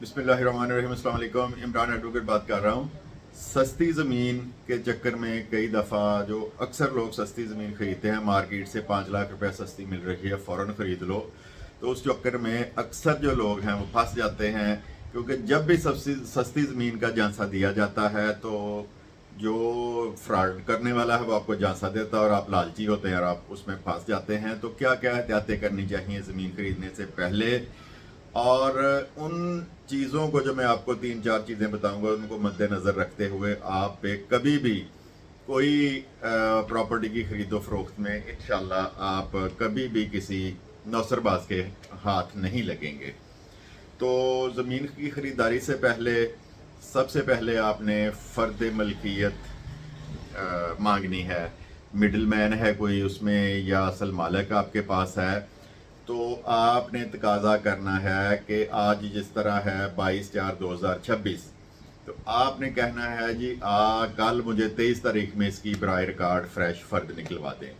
बिस्मिल्लाहिर्रहमानिर्रहीम। अस्सलाम वालेकुम। इमरान एडवोकेट बात कर रहा हूँ। सस्ती ज़मीन के चक्कर में कई दफ़ा जो अक्सर लोग सस्ती ज़मीन ख़रीदते हैं, मार्केट से 5 लाख रुपए सस्ती मिल रही है, फ़ौरन ख़रीद लो। तो उस चक्कर में अक्सर जो लोग हैं वो फंस जाते हैं, क्योंकि जब भी सस्ती सस्ती ज़मीन का झांसा दिया जाता है तो जो फ्रॉड करने वाला है वो आपको झांसा देता है और आप लालची होते हैं और आप उसमें फंस जाते हैं। तो क्या क्या एहतियातें करनी चाहिए ज़मीन खरीदने से पहले, और उन चीज़ों को जो मैं आपको 3-4 चीज़ें बताऊंगा उनको मद्देनज़र रखते हुए आप पे कभी भी कोई प्रॉपर्टी की खरीदो फरोख्त में इंशाल्लाह आप कभी भी किसी नौसरबाज के हाथ नहीं लगेंगे। तो ज़मीन की ख़रीदारी से पहले सबसे पहले आपने फ़र्द मलकियत मांगनी है। मिडिल मैन है कोई उसमें या असल मालिक आपके पास है, तो आपने तकाजा करना है कि आज जिस तरह है 22/4/2026, तो आपने कहना है जी कल मुझे 23 तारीख में इसकी बराए रिकॉर्ड फ्रेश फर्द निकलवा दें।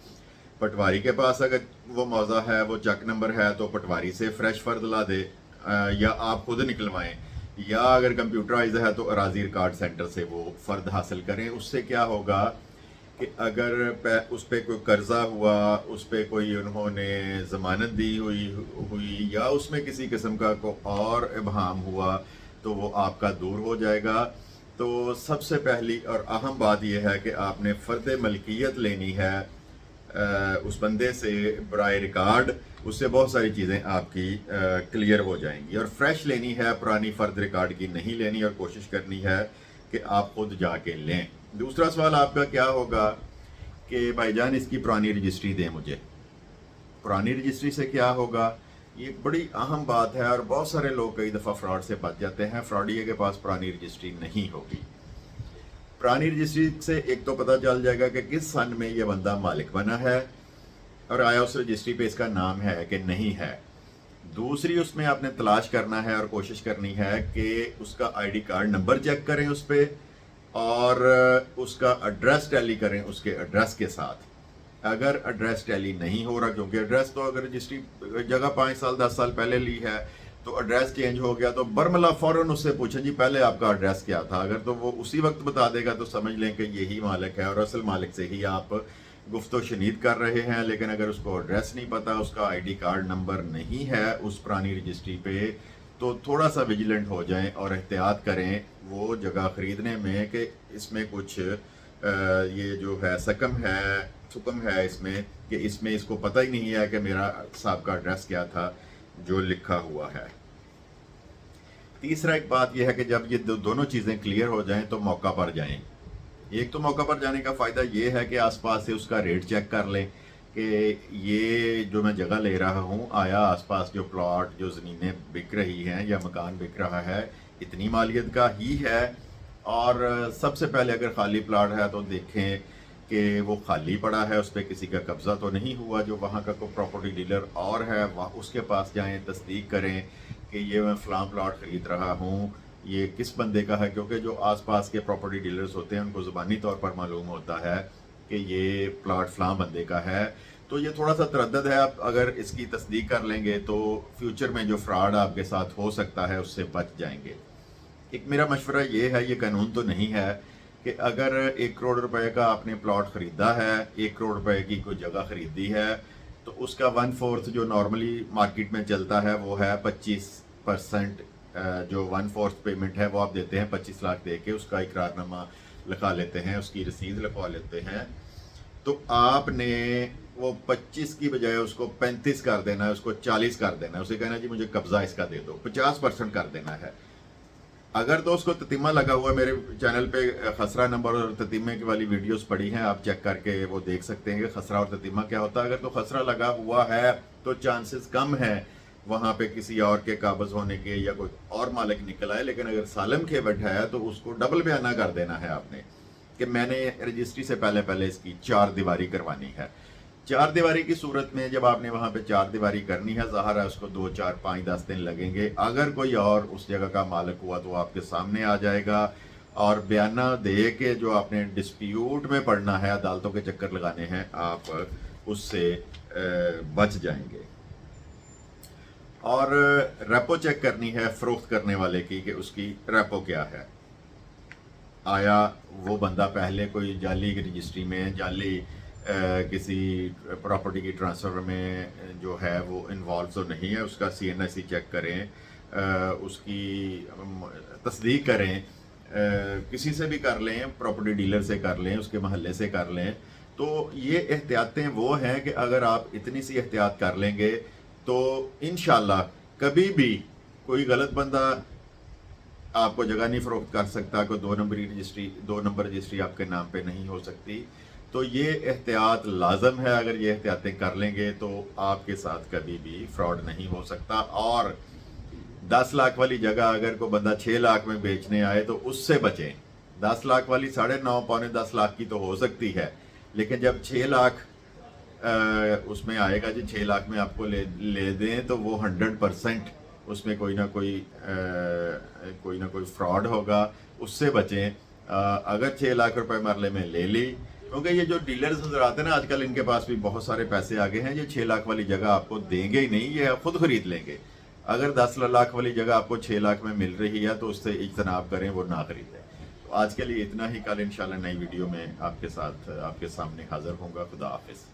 पटवारी के पास अगर वो मौजा है, वो चेक नंबर है, तो पटवारी से फ्रेश फर्द ला दे, या आप खुद निकलवाएं, या अगर कंप्यूटराइज है तो अराजी रिकॉर्ड सेंटर से वो फर्द हासिल करें। उससे क्या होगा कि अगर उस पर कोई कर्जा हुआ, उस पर कोई उन्होंने ज़मानत दी हुई हुई या उसमें किसी किस्म का को और इबहम हुआ तो वो आपका दूर हो जाएगा। तो सबसे पहली और अहम बात यह है कि आपने फ़र्द मलकियत लेनी है उस बंदे से बराए रिकॉर्ड। उससे बहुत सारी चीज़ें आपकी क्लियर हो जाएंगी, और फ्रेश लेनी है, पुरानी फ़र्द रिकॉर्ड की नहीं लेनी, और कोशिश करनी है कि आप खुद जाके लें। दूसरा सवाल आपका क्या होगा कि भाईजान इसकी पुरानी रजिस्ट्री दें मुझे। पुरानी रजिस्ट्री से क्या होगा, ये एक बड़ी अहम बात है और बहुत सारे लोग कई दफ़ा फ्रॉड से बच जाते हैं। फ्रॉडिये के पास पुरानी रजिस्ट्री नहीं होगी। पुरानी रजिस्ट्री से एक तो पता चल जाएगा कि किस सन में ये बंदा मालिक बना है और आया उस रजिस्ट्री पे इसका नाम है कि नहीं है। दूसरी, उसमें आपने तलाश करना है और कोशिश करनी है कि उसका आईडी कार्ड नंबर चेक करें उस पर, और उसका एड्रेस टैली करें उसके एड्रेस के साथ। अगर एड्रेस टैली नहीं हो रहा, क्योंकि एड्रेस तो अगर रजिस्ट्री जगह 5 साल 10 साल पहले ली है तो एड्रेस चेंज हो गया, तो बरमला फ़ौरन उससे पूछें जी पहले आपका एड्रेस क्या था। अगर तो वो उसी वक्त बता देगा तो समझ लें कि यही मालिक है और असल मालिक से ही आप गुफ्तो शनीद कर रहे हैं। लेकिन अगर उसको एड्रेस नहीं पता, उसका आईडी कार्ड नंबर नहीं है उस पुरानी रजिस्ट्री पे, तो थोड़ा सा विजिलेंट हो जाएं और एहतियात करें वो जगह ख़रीदने में कि इसमें कुछ ये जो है सुकम है इसमें, कि इसमें इसको पता ही नहीं है कि मेरा साहब का एड्रेस क्या था जो लिखा हुआ है। तीसरा एक बात यह है कि जब ये दोनों चीज़ें क्लियर हो जाएं तो मौका पर जाएं। एक तो मौका पर जाने का फ़ायदा ये है कि आसपास से उसका रेट चेक कर लें कि ये जो मैं जगह ले रहा हूँ, आया आसपास जो प्लॉट जो ज़मीनें बिक रही हैं या मकान बिक रहा है इतनी मालियत का ही है। और सबसे पहले अगर खाली प्लॉट है तो देखें कि वो खाली पड़ा है, उस पर किसी का कब्ज़ा तो नहीं हुआ। जो वहाँ का कोई प्रॉपर्टी डीलर और है वहाँ उसके पास जाएं, तस्दीक करें कि ये मैं फ़लाँ प्लॉट ख़रीद रहा हूँ, ये किस बंदे का है। क्योंकि जो आसपास के प्रॉपर्टी डीलर्स होते हैं उनको ज़ुबानी तौर पर मालूम होता है कि ये प्लॉट फ़लाँ बंदे का है। तो ये थोड़ा सा तरद्दद है, आप अगर इसकी तस्दीक कर लेंगे तो फ्यूचर में जो फ्रॉड आपके साथ हो सकता है उससे बच जाएंगे। एक मेरा मशवरा ये है, ये कानून तो नहीं है, कि अगर 1 करोड़ रुपए का आपने प्लॉट ख़रीदा है, 1 करोड़ रुपए की कोई जगह ख़रीदी है, तो उसका 1/4 जो नॉर्मली मार्केट में चलता है वो है 25%। जो 1/4 पेमेंट है वो आप देते हैं 25 लाख दे के, उसका इकरारनामा लिखा लेते हैं, उसकी रसीद लिखवा लेते हैं। तो आपने वो 25 की बजाय उसको 35 कर देना है, उसको 40 कर देना है, उसे कहना जी मुझे कब्जा इसका दे दो, 50% कर देना है। अगर तो उसको ततीमा लगा हुआ, मेरे चैनल पे खसरा नंबर और ततीमे की वाली वीडियोस पड़ी हैं, आप चेक करके वो देख सकते हैं कि खसरा और ततीमा क्या होता है। अगर तो खसरा लगा हुआ है तो चांसेस कम है वहाँ पे किसी और के काबज होने के या कोई और मालिक निकल आए। लेकिन अगर सालम के बैठा है तो उसको डबल बयाना कर देना है आपने कि मैंने रजिस्ट्री से पहले पहले इसकी 4 दीवारी करवानी है। 4 दीवारी की सूरत में जब आपने वहाँ पे 4 दीवारी करनी है, ज़ाहिर है उसको 2 4 5 10 दिन लगेंगे। अगर कोई और उस जगह का मालिक हुआ तो आपके सामने आ जाएगा और बयाना दे के जो आपने डिस्प्यूट में पड़ना है, अदालतों के चक्कर लगाने हैं, आप उससे बच जाएंगे। اور ریپو چیک کرنی ہے فروخت کرنے والے کی کہ اس کی ریپو کیا ہے. آیا وہ بندہ پہلے کوئی جعلی رجسٹری میں جعلی کسی پراپرٹی کی ٹرانسفر میں جو ہے وہ انوالو تو نہیں ہے. اس کا CNSE چیک کریں, اس کی تصدیق کریں, کسی سے بھی کر لیں, پراپرٹی ڈیلر سے کر لیں, اس کے محلے سے کر لیں. تو یہ احتیاطیں وہ ہیں کہ اگر آپ اتنی سی احتیاط کر لیں گے تو انشاءاللہ کبھی بھی کوئی غلط بندہ آپ کو جگہ نہیں فروخت کر سکتا, کوئی دو نمبر رجسٹری آپ کے نام پہ نہیں ہو سکتی. تو یہ احتیاط لازم ہے. اگر یہ احتیاطیں کر لیں گے تو آپ کے ساتھ کبھی بھی فراڈ نہیں ہو سکتا. اور 10 لاکھ والی جگہ اگر کوئی بندہ 6 لاکھ میں بیچنے آئے تو اس سے بچیں. 10 لاکھ والی 9.5 پونے 10 لاکھ کی تو ہو سکتی ہے, لیکن جب 6 لاکھ اس میں آئے گا, جی 6 لاکھ میں آپ کو لے دیں, تو وہ 100% اس میں کوئی نہ کوئی فراڈ ہوگا. اس سے بچیں. اگر 6 لاکھ روپے مرلے میں لے لی, کیونکہ یہ جو ڈیلرز نظر آتے ہیں نا آج کل, ان کے پاس بھی بہت سارے پیسے آگے ہیں. یہ 6 لاکھ والی جگہ آپ کو دیں گے ہی نہیں, یہ خود خرید لیں گے. اگر 10 لاکھ والی جگہ آپ کو 6 لاکھ میں مل رہی ہے تو اس سے اجتناب کریں, وہ نہ خریدیں. تو آج کے لیے اتنا ہی. کل انشاءاللہ نئی ویڈیو میں آپ کے سامنے حاضر ہوں گا. خدا حافظ.